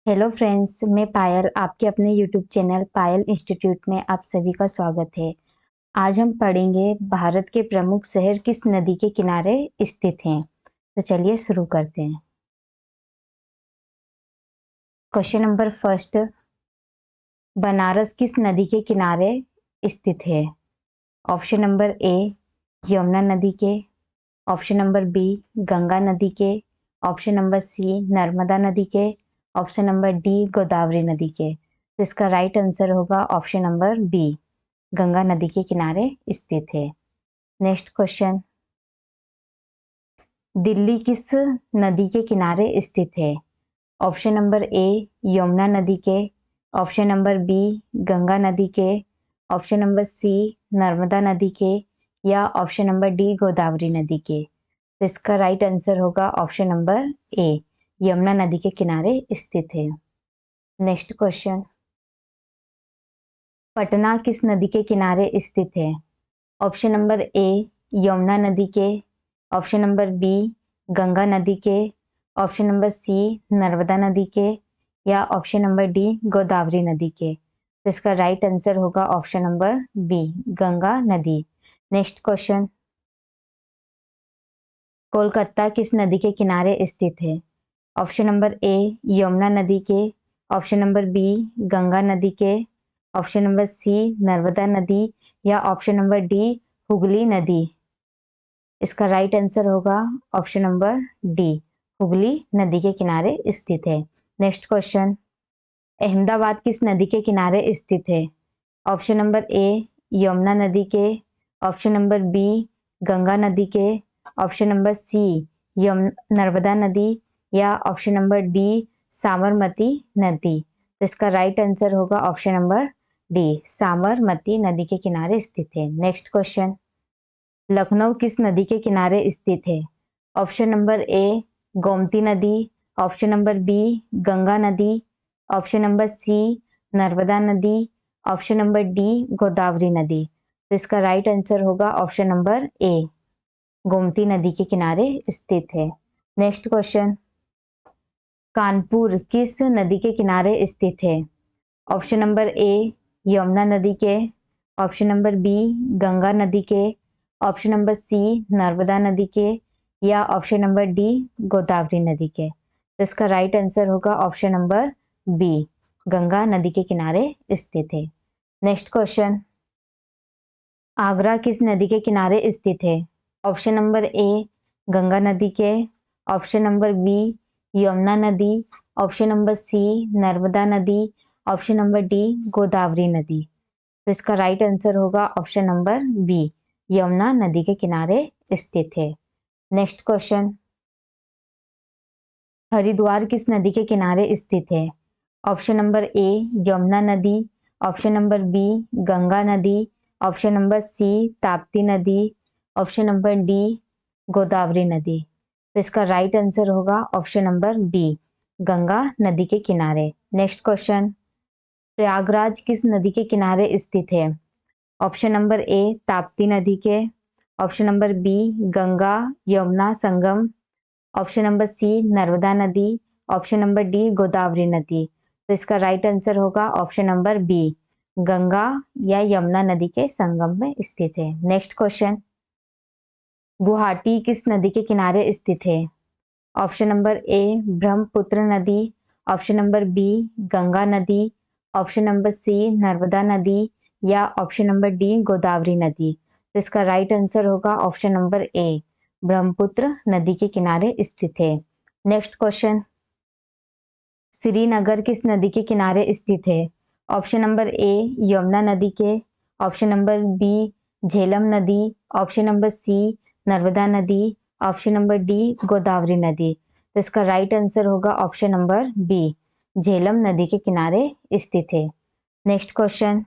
Hello friends, मैं पायल आपके अपने यूट्यूब चैनल पायल इंस्टीट्यूट में आप सभी का स्वागत है। आज हम पढ़ेंगे भारत के प्रमुख शहर किस नदी के किनारे स्थित हैं। तो चलिए शुरू करते हैं। क्वेश्चन नंबर फर्स्ट, बनारस किस नदी के किनारे स्थित है? ऑप्शन नंबर ए यमुना नदी के, ऑप्शन नंबर बी गंगा नदी के, ऑप्शन नंबर सी नर्मदा नदी के, ऑप्शन नंबर डी गोदावरी नदी के। तो इसका राइट आंसर होगा ऑप्शन नंबर बी, गंगा नदी के किनारे स्थित है। नेक्स्ट क्वेश्चन, दिल्ली किस नदी के किनारे स्थित है? ऑप्शन नंबर ए यमुना नदी के, ऑप्शन नंबर बी गंगा नदी के, ऑप्शन नंबर सी नर्मदा नदी के, या ऑप्शन नंबर डी गोदावरी नदी के। तो इसका राइट आंसर होगा ऑप्शन नंबर ए, यमुना नदी के किनारे स्थित है। नेक्स्ट क्वेश्चन, पटना किस नदी के किनारे स्थित है? ऑप्शन नंबर ए यमुना नदी के, ऑप्शन नंबर बी गंगा नदी के, ऑप्शन नंबर सी नर्मदा नदी के, या ऑप्शन नंबर डी गोदावरी नदी के। तो इसका राइट आंसर होगा ऑप्शन नंबर बी, गंगा नदी। नेक्स्ट क्वेश्चन, कोलकाता किस नदी के किनारे स्थित है? ऑप्शन नंबर ए यमुना नदी के, ऑप्शन नंबर बी गंगा नदी के, ऑप्शन नंबर सी नर्मदा नदी, या ऑप्शन नंबर डी हुगली नदी। इसका राइट आंसर होगा ऑप्शन नंबर डी, हुगली नदी के किनारे स्थित है। नेक्स्ट क्वेश्चन, अहमदाबाद किस नदी के किनारे स्थित है? ऑप्शन नंबर ए यमुना नदी के, ऑप्शन नंबर बी गंगा नदी के, ऑप्शन नंबर सी नर्मदा नदी, या ऑप्शन नंबर डी साबरमती नदी। तो इसका राइट आंसर होगा ऑप्शन नंबर डी, साबरमती नदी के किनारे स्थित है। नेक्स्ट क्वेश्चन, लखनऊ किस नदी के किनारे स्थित है? ऑप्शन नंबर ए गोमती नदी, ऑप्शन नंबर बी गंगा नदी, ऑप्शन नंबर सी नर्मदा नदी, ऑप्शन नंबर डी गोदावरी नदी। तो इसका राइट आंसर होगा ऑप्शन नंबर ए, गोमती नदी के किनारे स्थित है। नेक्स्ट क्वेश्चन, कानपुर किस नदी के किनारे स्थित है? ऑप्शन नंबर ए यमुना नदी के, ऑप्शन नंबर बी गंगा नदी के, ऑप्शन नंबर सी नर्मदा नदी के, या ऑप्शन नंबर डी गोदावरी नदी के। तो इसका राइट आंसर होगा ऑप्शन नंबर बी, गंगा नदी के किनारे स्थित है। नेक्स्ट क्वेश्चन, आगरा किस नदी के किनारे स्थित है? ऑप्शन नंबर ए गंगा नदी के, ऑप्शन नंबर बी यमुना नदी, ऑप्शन नंबर सी नर्मदा नदी, ऑप्शन नंबर डी गोदावरी नदी। तो इसका राइट आंसर होगा ऑप्शन नंबर बी, यमुना नदी के किनारे स्थित है। नेक्स्ट क्वेश्चन, हरिद्वार किस नदी के किनारे स्थित है? ऑप्शन नंबर ए यमुना नदी, ऑप्शन नंबर बी गंगा नदी, ऑप्शन नंबर सी ताप्ती नदी, ऑप्शन नंबर डी गोदावरी नदी। तो इसका राइट आंसर होगा ऑप्शन नंबर बी, गंगा नदी के किनारे। नेक्स्ट क्वेश्चन, प्रयागराज किस नदी के किनारे स्थित है? ऑप्शन नंबर ए ताप्ती नदी के, option number B Ganga Yamuna संगम, ऑप्शन नंबर सी नर्मदा नदी, ऑप्शन नंबर डी गोदावरी नदी। तो इसका राइट आंसर होगा ऑप्शन नंबर बी, गंगा या यमुना नदी के संगम में स्थित है। नेक्स्ट क्वेश्चन, गुवाहाटी किस नदी के किनारे स्थित है? ऑप्शन नंबर ए ब्रह्मपुत्र नदी, ऑप्शन नंबर बी गंगा नदी, ऑप्शन नंबर सी नर्मदा नदी, या ऑप्शन नंबर डी गोदावरी नदी। तो इसका राइट आंसर होगा ऑप्शन नंबर ए, ब्रह्मपुत्र नदी के किनारे स्थित है। नेक्स्ट क्वेश्चन, श्रीनगर किस नदी के किनारे स्थित है? ऑप्शन नंबर ए यमुना नदी के, ऑप्शन नंबर बी झेलम नदी, ऑप्शन नंबर सी नर्मदा नदी, ऑप्शन नंबर डी गोदावरी नदी। तो इसका राइट आंसर होगा ऑप्शन नंबर बी, झेलम नदी के किनारे स्थित है। नेक्स्ट क्वेश्चन,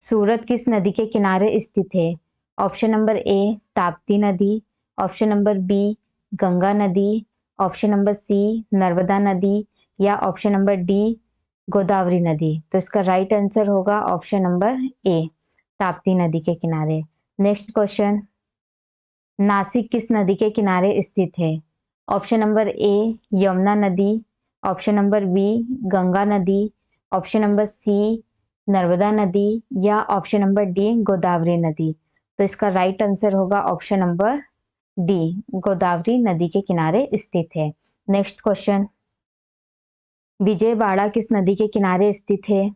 सूरत किस नदी के किनारे स्थित है? ऑप्शन नंबर ए ताप्ती नदी, ऑप्शन नंबर बी गंगा नदी, ऑप्शन नंबर सी नर्मदा नदी, या ऑप्शन नंबर डी गोदावरी नदी। तो इसका राइट आंसर होगा ऑप्शन नंबर ए, ताप्ती नदी के किनारे। नेक्स्ट क्वेश्चन, नासिक किस नदी के किनारे स्थित है? ऑप्शन नंबर ए यमुना नदी, ऑप्शन नंबर बी गंगा नदी, ऑप्शन नंबर सी नर्मदा नदी या ऑप्शन नंबर डी गोदावरी नदी। तो इसका राइट आंसर होगा ऑप्शन नंबर डी, गोदावरी नदी के किनारे स्थित है। नेक्स्ट क्वेश्चन, विजयवाड़ा किस नदी के किनारे स्थित है?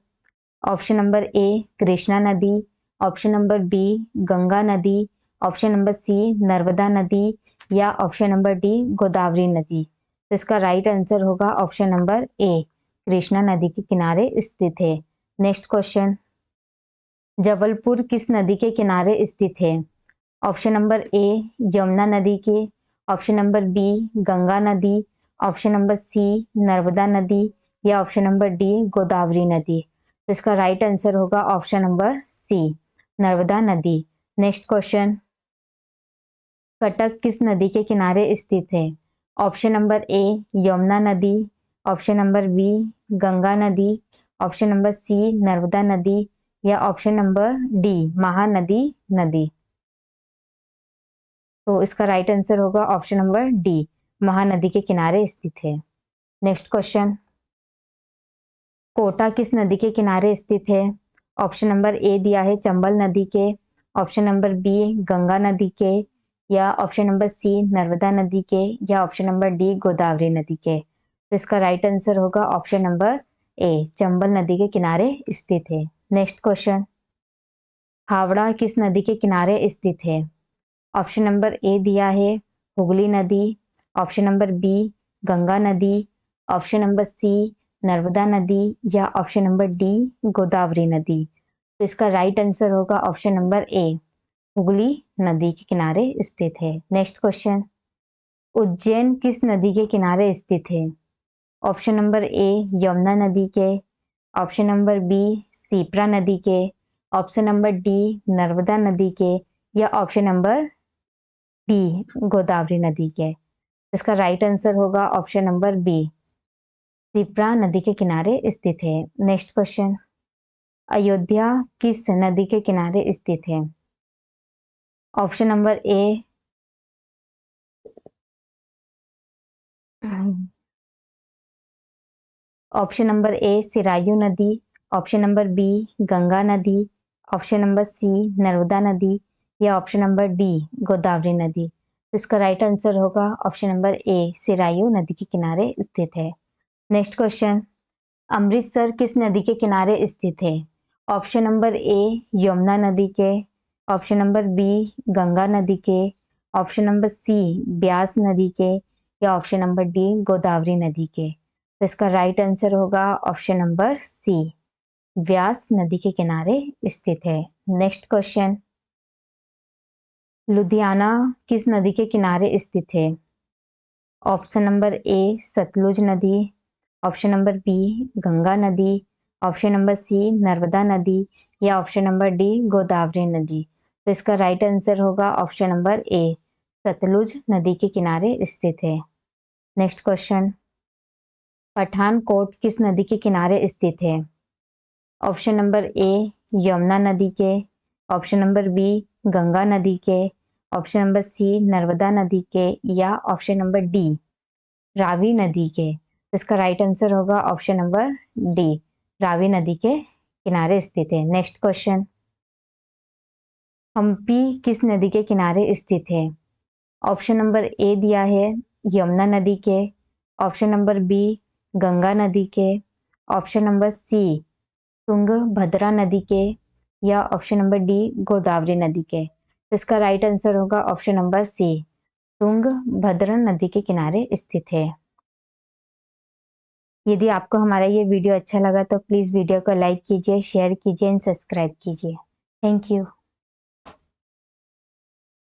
ऑप्शन नंबर ए कृष्णा नदी, ऑप्शन नंबर बी गंगा नदी, ऑप्शन नंबर सी नर्मदा नदी या ऑप्शन नंबर डी गोदावरी नदी। तो इसका राइट आंसर होगा ऑप्शन नंबर ए, कृष्णा नदी के किनारे स्थित है। नेक्स्ट क्वेश्चन, जबलपुर किस नदी के किनारे स्थित है? ऑप्शन नंबर ए यमुना नदी के, ऑप्शन नंबर बी गंगा नदी, ऑप्शन नंबर सी नर्मदा नदी या ऑप्शन नंबर डी गोदावरी नदी। तो इसका राइट आंसर होगा ऑप्शन नंबर सी, नर्मदा नदी। नेक्स्ट क्वेश्चन, कटक किस नदी के किनारे स्थित है? ऑप्शन नंबर ए यमुना नदी, ऑप्शन नंबर बी गंगा नदी, ऑप्शन नंबर सी नर्मदा नदी या ऑप्शन नंबर डी महानदी नदी। तो इसका राइट आंसर होगा ऑप्शन नंबर डी, महानदी के किनारे स्थित है। नेक्स्ट क्वेश्चन, कोटा किस नदी के किनारे स्थित है? ऑप्शन नंबर ए दिया है चंबल नदी के, ऑप्शन नंबर बी गंगा नदी के या ऑप्शन नंबर सी नर्मदा नदी के या ऑप्शन नंबर डी गोदावरी नदी के। तो इसका राइट आंसर होगा ऑप्शन नंबर ए, चंबल नदी के किनारे स्थित है। नेक्स्ट क्वेश्चन, हावड़ा किस नदी के किनारे स्थित है? ऑप्शन नंबर ए दिया है हुगली नदी, ऑप्शन नंबर बी गंगा नदी, ऑप्शन नंबर सी नर्मदा नदी या ऑप्शन नंबर डी गोदावरी नदी। तो इसका राइट आंसर होगा ऑप्शन नंबर ए, हुगली नदी के किनारे स्थित है। नेक्स्ट क्वेश्चन, उज्जैन किस नदी के किनारे स्थित है? ऑप्शन नंबर ए यमुना नदी के, ऑप्शन नंबर बी सीप्रा नदी के, ऑप्शन नंबर डी नर्मदा नदी के या ऑप्शन नंबर डी गोदावरी नदी के। इसका राइट आंसर होगा ऑप्शन नंबर बी, सिप्रा नदी के किनारे स्थित है। नेक्स्ट क्वेश्चन, अयोध्या किस नदी के किनारे स्थित है? Option number A option number A Sarayu नदी, ऑप्शन नंबर बी गंगा नदी, ऑप्शन नंबर सी नर्मदा नदी या ऑप्शन नंबर डी गोदावरी नदी। तो इसका राइट आंसर होगा ऑप्शन नंबर ए, सिरायू नदी के किनारे स्थित है। नेक्स्ट क्वेश्चन, अमृतसर किस नदी के किनारे स्थित है? ऑप्शन नंबर ए यमुना नदी के, ऑप्शन नंबर बी गंगा नदी के, ऑप्शन नंबर सी ब्यास नदी के या ऑप्शन नंबर डी गोदावरी नदी के। तो इसका राइट आंसर होगा ऑप्शन नंबर सी, व्यास नदी के किनारे स्थित है। नेक्स्ट क्वेश्चन, लुधियाना किस नदी के किनारे स्थित है? ऑप्शन नंबर ए सतलुज नदी, ऑप्शन नंबर बी गंगा नदी, ऑप्शन नंबर सी नर्मदा नदी या ऑप्शन नंबर डी गोदावरी नदी। तो इसका राइट आंसर होगा ऑप्शन नंबर ए, सतलुज नदी के किनारे स्थित है। नेक्स्ट क्वेश्चन, पठानकोट किस नदी के किनारे स्थित है? ऑप्शन नंबर ए यमुना नदी के, ऑप्शन नंबर बी गंगा नदी के, ऑप्शन नंबर सी नर्मदा नदी के या ऑप्शन नंबर डी रावी नदी के। तो इसका राइट आंसर होगा ऑप्शन नंबर डी, रावी नदी के किनारे स्थित है। नेक्स्ट क्वेश्चन, हम्पी किस नदी के किनारे स्थित है? ऑप्शन नंबर ए दिया है यमुना नदी के, ऑप्शन नंबर बी गंगा नदी के, ऑप्शन नंबर सी तुंगभद्रा नदी के या ऑप्शन नंबर डी गोदावरी नदी के। तो इसका राइट आंसर होगा ऑप्शन नंबर सी, तुंगभद्रा नदी के किनारे स्थित है। यदि आपको हमारा ये वीडियो अच्छा लगा तो प्लीज़ वीडियो को लाइक कीजिए, शेयर कीजिए एंड सब्सक्राइब कीजिए। Thank you.